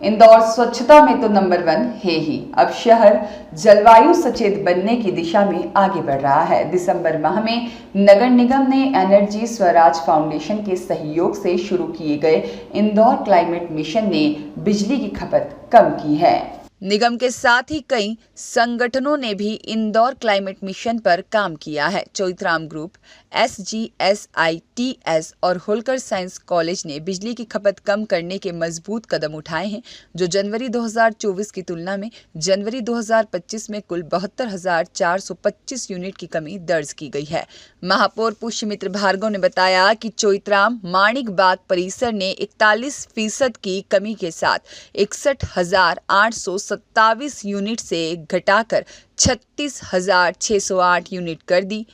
इंदौर स्वच्छता में तो नंबर 1 है ही। अब शहर जलवायु सचेत बनने की दिशा में आगे बढ़ रहा है। दिसंबर माह में नगर निगम ने एनर्जी स्वराज फाउंडेशन के सहयोग से शुरू किए गए इंदौर क्लाइमेट मिशन ने बिजली की खपत कम की है। निगम के साथ ही कई संगठनों ने भी इंदौर क्लाइमेट मिशन पर काम किया है। चौइथराम ग्रुप, SGSITS और होलकर साइंस कॉलेज ने बिजली की खपत कम करने के मजबूत कदम उठाए हैं, जो जनवरी 2024 की तुलना में जनवरी 2025 में कुल 72,425 यूनिट की कमी दर्ज की गई है। महापौर पुष्यमित्र भार्गव ने बताया कि चौइथराम माणिक बाग परिसर ने 41% की कमी के साथ 61,827 यूनिट से घटाकर 36,608 यूनिट कर दी।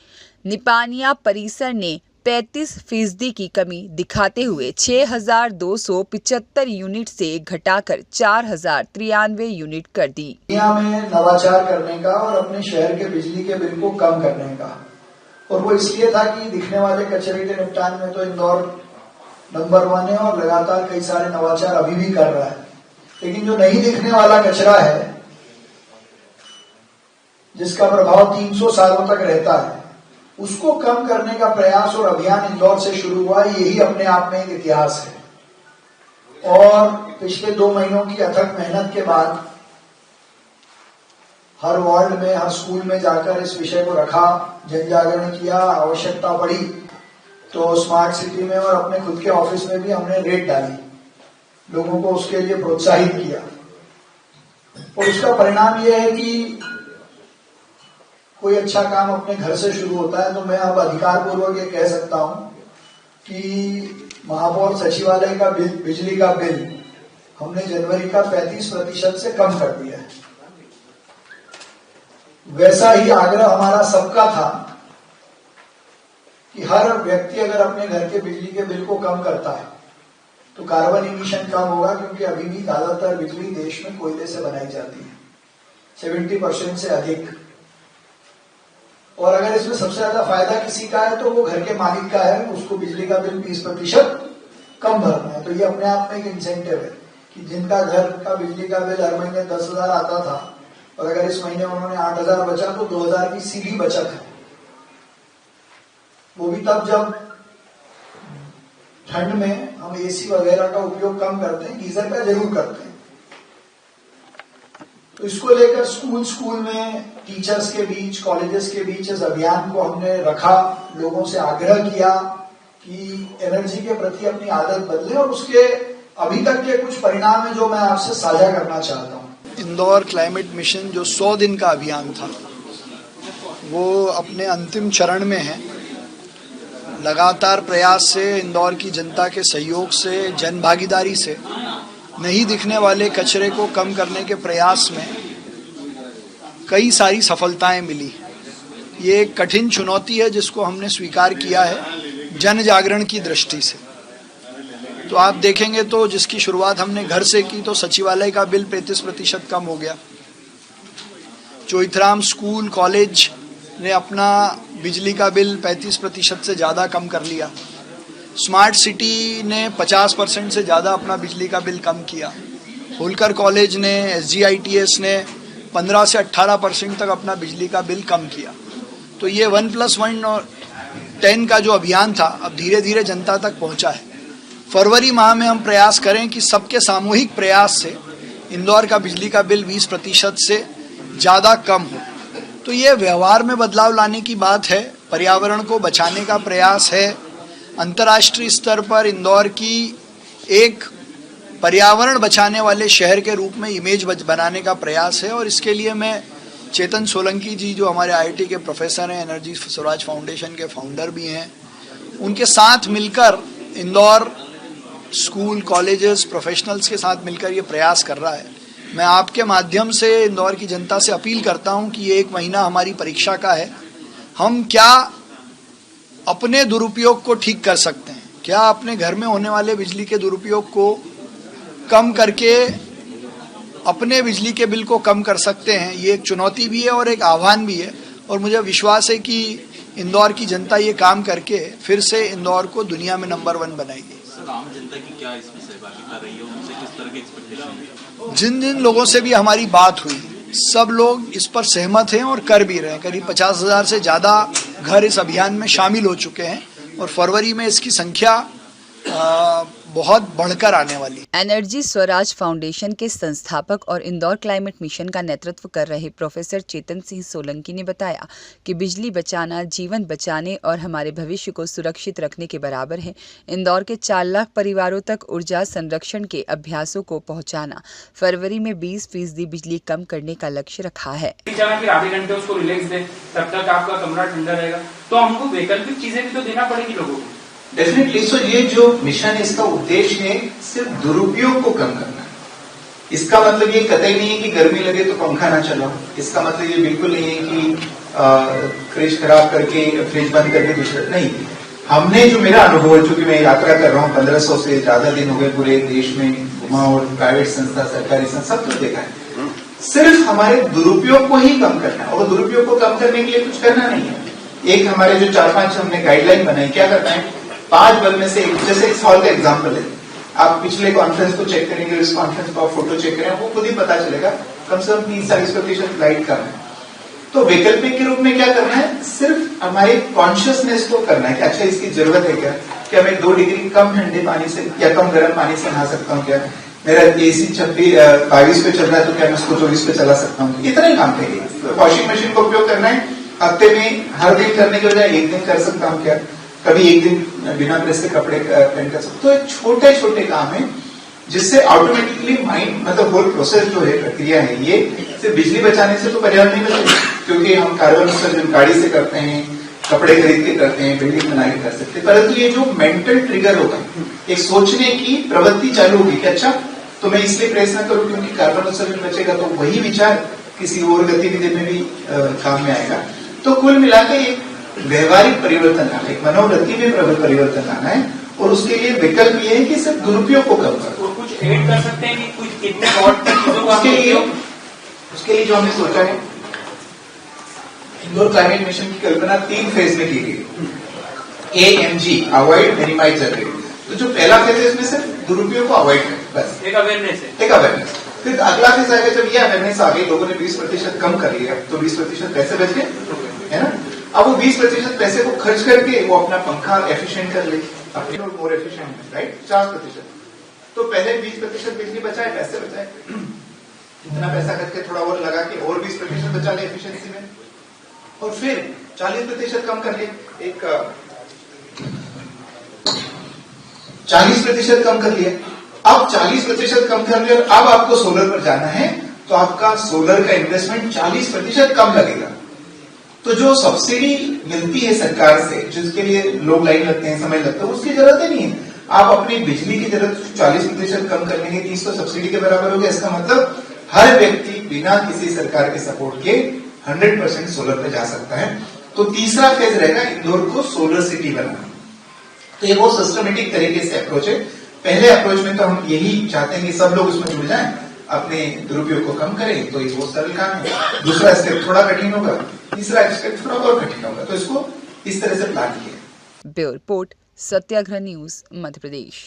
निपानिया परिसर ने 35% की कमी दिखाते हुए 6,275 यूनिट से घटाकर 4,093 यूनिट कर दी। दुनिया में नवाचार करने का और अपने शहर के बिजली के बिल को कम करने का, और वो इसलिए था कि दिखने वाले कचरे के निपटान में तो इंदौर नंबर 1 है और लगातार कई सारे नवाचार अभी भी कर रहा है। लेकिन जो नहीं दिखने वाला कचरा है, जिसका प्रभाव 300 सालों तक रहता है, उसको कम करने का प्रयास और अभियान इंदौर से शुरू हुआ। यही अपने आप में एक इतिहास है। और पिछले 2 महीनों की अथक मेहनत के बाद हर वार्ड में, हर स्कूल में जाकर इस विषय को रखा, जन जागरण किया। आवश्यकता पड़ी तो स्मार्ट सिटी में और अपने खुद के ऑफिस में भी हमने रेट डाली, लोगों को उसके लिए प्रोत्साहित किया। और उसका परिणाम यह है कि कोई अच्छा काम अपने घर से शुरू होता है। तो मैं अब अधिकारपूर्वक ये कह सकता हूं कि महापौर सचिवालय का बिल, बिजली का बिल हमने जनवरी का 35% से कम कर दिया है। वैसा ही आग्रह हमारा सबका था कि हर व्यक्ति अगर अपने घर के बिजली के बिल को कम करता है तो कार्बन इमिशन कम होगा, क्योंकि अभी भी ज्यादातर बिजली देश में कोयले से बनाई जाती है, 70% से अधिक। और अगर इसमें सबसे ज्यादा फायदा किसी का है तो वो घर के मालिक का है, उसको बिजली का बिल 20% कम भरना है। तो ये अपने आप में एक इंसेंटिव है कि जिनका घर का बिजली का बिल हर महीने 10,000 आता था और अगर इस महीने उन्होंने 8,000 बचा तो 2,000 की सीधी बचत है। वो भी तब जब ठंड में हम एसी वगैरह का उपयोग कम करते हैं, गीजर का जरूर करते हैं। तो इसको लेकर स्कूल में, टीचर्स के बीच, कॉलेजेस के बीच इस अभियान को हमने रखा। लोगों से आग्रह किया कि एनर्जी के प्रति अपनी आदत बदले, और उसके अभी तक के कुछ परिणाम है जो मैं आपसे साझा करना चाहता हूँ। इंदौर क्लाइमेट मिशन जो 100 दिन का अभियान था, वो अपने अंतिम चरण में है। लगातार प्रयास से, इंदौर की जनता के सहयोग से, जन भागीदारी से नहीं दिखने वाले कचरे को कम करने के प्रयास में कई सारी सफलताएं मिली। ये एक कठिन चुनौती है जिसको हमने स्वीकार किया है जन जागरण की दृष्टि से। तो आप देखेंगे तो जिसकी शुरुआत हमने घर से की, तो सचिवालय का बिल 35% कम हो गया। चौइथराम स्कूल, कॉलेज ने अपना बिजली का बिल 35% से ज़्यादा कम कर लिया। स्मार्ट सिटी ने 50% से ज़्यादा अपना बिजली का बिल कम किया। होलकर कॉलेज ने, SGITS ने 15 से 18% तक अपना बिजली का बिल कम किया। तो ये 1+1 और 10 का जो अभियान था, अब धीरे धीरे जनता तक पहुंचा है। फरवरी माह में हम प्रयास करें कि सबके सामूहिक प्रयास से इंदौर का बिजली का बिल 20% से ज़्यादा कम हो। तो ये व्यवहार में बदलाव लाने की बात है, पर्यावरण को बचाने का प्रयास है। अंतर्राष्ट्रीय स्तर पर इंदौर की एक पर्यावरण बचाने वाले शहर के रूप में इमेज बनाने का प्रयास है। और इसके लिए मैं चेतन सोलंकी जी, जो हमारे IIT के प्रोफेसर हैं, एनर्जी स्वराज फाउंडेशन के फाउंडर भी हैं, उनके साथ मिलकर इंदौर स्कूल, कॉलेजेस, प्रोफेशनल्स के साथ मिलकर ये प्रयास कर रहा है। मैं आपके माध्यम से इंदौर की जनता से अपील करता हूं कि ये 1 महीना हमारी परीक्षा का है। हम क्या अपने दुरुपयोग को ठीक कर सकते हैं, क्या अपने घर में होने वाले बिजली के दुरुपयोग को कम करके अपने बिजली के बिल को कम कर सकते हैं। ये एक चुनौती भी है और एक आह्वान भी है, और मुझे विश्वास है कि इंदौर की जनता ये काम करके फिर से इंदौर को दुनिया में नंबर 1 बनाएगी। सर, आम जनता की क्या इसमें सहभागिता रही है, उनसे किस तरह के एक्सपेक्टेशन है? जिन जिन लोगों से भी हमारी बात हुई सब लोग इस पर सहमत हैं और कर भी रहे हैं। करीब 50,000 से ज़्यादा घर इस अभियान में शामिल हो चुके हैं और फरवरी में इसकी संख्या बहुत बढ़कर आने वाली। एनर्जी स्वराज फाउंडेशन के संस्थापक और इंदौर क्लाइमेट मिशन का नेतृत्व कर रहे प्रोफेसर चेतन सिंह सोलंकी ने बताया कि बिजली बचाना जीवन बचाने और हमारे भविष्य को सुरक्षित रखने के बराबर है। इंदौर के 4 लाख परिवारों तक ऊर्जा संरक्षण के अभ्यासों को पहुंचाना, फरवरी में 20% बिजली कम करने का लक्ष्य रखा है। आधे घंटे उसको रिलैक्स दे, तब तक आपका कमरा ठंडा रहेगा, तो हमको वैकल्पिक चीजें भी तो देना पड़ेगी लोगों को। डेफिनेटली। सो ये जो मिशन है इसका उद्देश्य है सिर्फ दुरुपयोग को कम करना। इसका मतलब ये कतई नहीं है कि गर्मी लगे तो पंखा ना चलाओ। इसका मतलब ये बिल्कुल नहीं है कि फ्रिज खराब करके फ्रिज बंद करके दूसरा नहीं। हमने जो मेरा अनुभव है, चूंकि मैं यात्रा कर रहा हूँ 1500 से ज्यादा दिन हो गए पूरे देश में घुमा और प्राइवेट संस्था सरकारी संस्था सब कुछ देखा है। सिर्फ हमारे दुरुपयोग को ही कम करना है और दुरुपयोग को कम करने के लिए कुछ करना नहीं है। एक हमारे जो 4-5 हमने गाइडलाइन बनाई, क्या करना है 5 बल्ब में से जैसे इस हॉल का एग्जाम्पल है, आप पिछले कॉन्फ्रेंस को चेक करेंगे, इस कॉन्फ्रेंस को आप फोटो चेक करें, वो खुद ही पता चलेगा कम से कम 30-40% लाइट कम है। तो वैकल्पिक के रूप में क्या करना है, सिर्फ हमारे कॉन्शियसनेस को करना है कि अच्छा इसकी जरूरत है क्या मैं 2 डिग्री कम ठंडे पानी से या कम गर्म पानी से नहा सकता हूँ, क्या मेरा एसी 22 पे चल रहा है तो क्या मैं उसको 24 पे चला सकता हूँ। इतना ही काम करिए। वॉशिंग मशीन का उपयोग करना है, हफ्ते में हर दिन करने के बजाय एक दिन कर सकता हूँ, क्या कभी एक दिन बिना प्रेस के कपड़े पहन कर सकते। तो छोटे छोटे काम है जिससे ऑटोमेटिकली माइंड मतलब होल प्रोसेस जो है प्रक्रिया है, ये सिर्फ बिजली बचाने से तो पर्यावरण नहीं बचेगा, क्योंकि हम कार्बन उत्सर्जन गाड़ी से करते हैं, कपड़े खरीद के करते हैं, बिल्डिंग बना के कर सकते हैं। परंतु ये जो मेंटल ट्रिगर होगा, एक सोचने की प्रवृत्ति चालू होगी कि अच्छा तो मैं इसलिए प्रेस ना करूं क्योंकि कार्बन उत्सर्जन बचेगा, तो वही विचार किसी और गतिविधि में भी काम में आएगा। तो कुल मिलाकर एक व्यवहारिक परिवर्तन आना, एक मनोवृत्ति में परिवर्तन आना है और उसके लिए विकल्प ये है कि सिर्फ दुरुपयोग को कम करो। और कुछ ऐड कर सकते हैं कि कुछ कितने वॉट तक चीजों का उसके लिए जो हमने सोचा है, इंदौर क्लाइमेट मिशन की कल्पना 3 फेज में की गई। AMG avoid minimize generate. तो जो पहला फेज है इसमें सिर्फ दुरुपयोग को अवॉइड करें, बस एक अवेयरनेस है। एक अवेयरनेस। फिर अगला फेज आएगा जब ये अवेयरनेस आ गई, लोगों ने 20% कम कर लिया तो 20% पैसे बच गए, है ना। अब वो 20% पैसे को खर्च करके वो अपना पंखा एफिशिएंट कर ले, अपने मोर एफिशिएंट, राइट। 50%। तो पहले 20% बिजली बचाए, पैसे बचाए, इतना पैसा करके थोड़ा और लगा के और 20% बचा ले एफिशिएंसी में, और फिर 40% कम कर ले, एक 40% कम कर लिया। अब 40% कम कर लिया और अब आपको सोलर पर जाना है तो आपका सोलर का इन्वेस्टमेंट 40% कम लगेगा। तो जो सब्सिडी मिलती है सरकार से, जिसके लिए लोग लाइन लगते हैं, समय लगता है, उसकी जरूरत ही नहीं है। आप अपनी बिजली की जरूरत 40% कम कर लेंगे, 30 तो सब्सिडी के बराबर हो गया। इसका मतलब हर व्यक्ति बिना किसी सरकार के सपोर्ट के 100% सोलर पे जा सकता है। तो तीसरा फेज रहेगा इंदौर को सोलर सिटी बनाना। तो ये बहुत सिस्टमेटिक तरीके से अप्रोच है। पहले अप्रोच में तो हम यही चाहते हैं कि सब लोग उसमें जुड़ जाएं, अपने दुरुपयोग को कम करें, तो ये बहुत सरल काम है। दूसरा स्टेप थोड़ा कठिन होगा, तीसरा स्टेप थोड़ा और कठिन होगा, तो इसको इस तरह से प्लान किया। ब्यूरो रिपोर्ट, सत्याग्रह न्यूज, मध्य प्रदेश।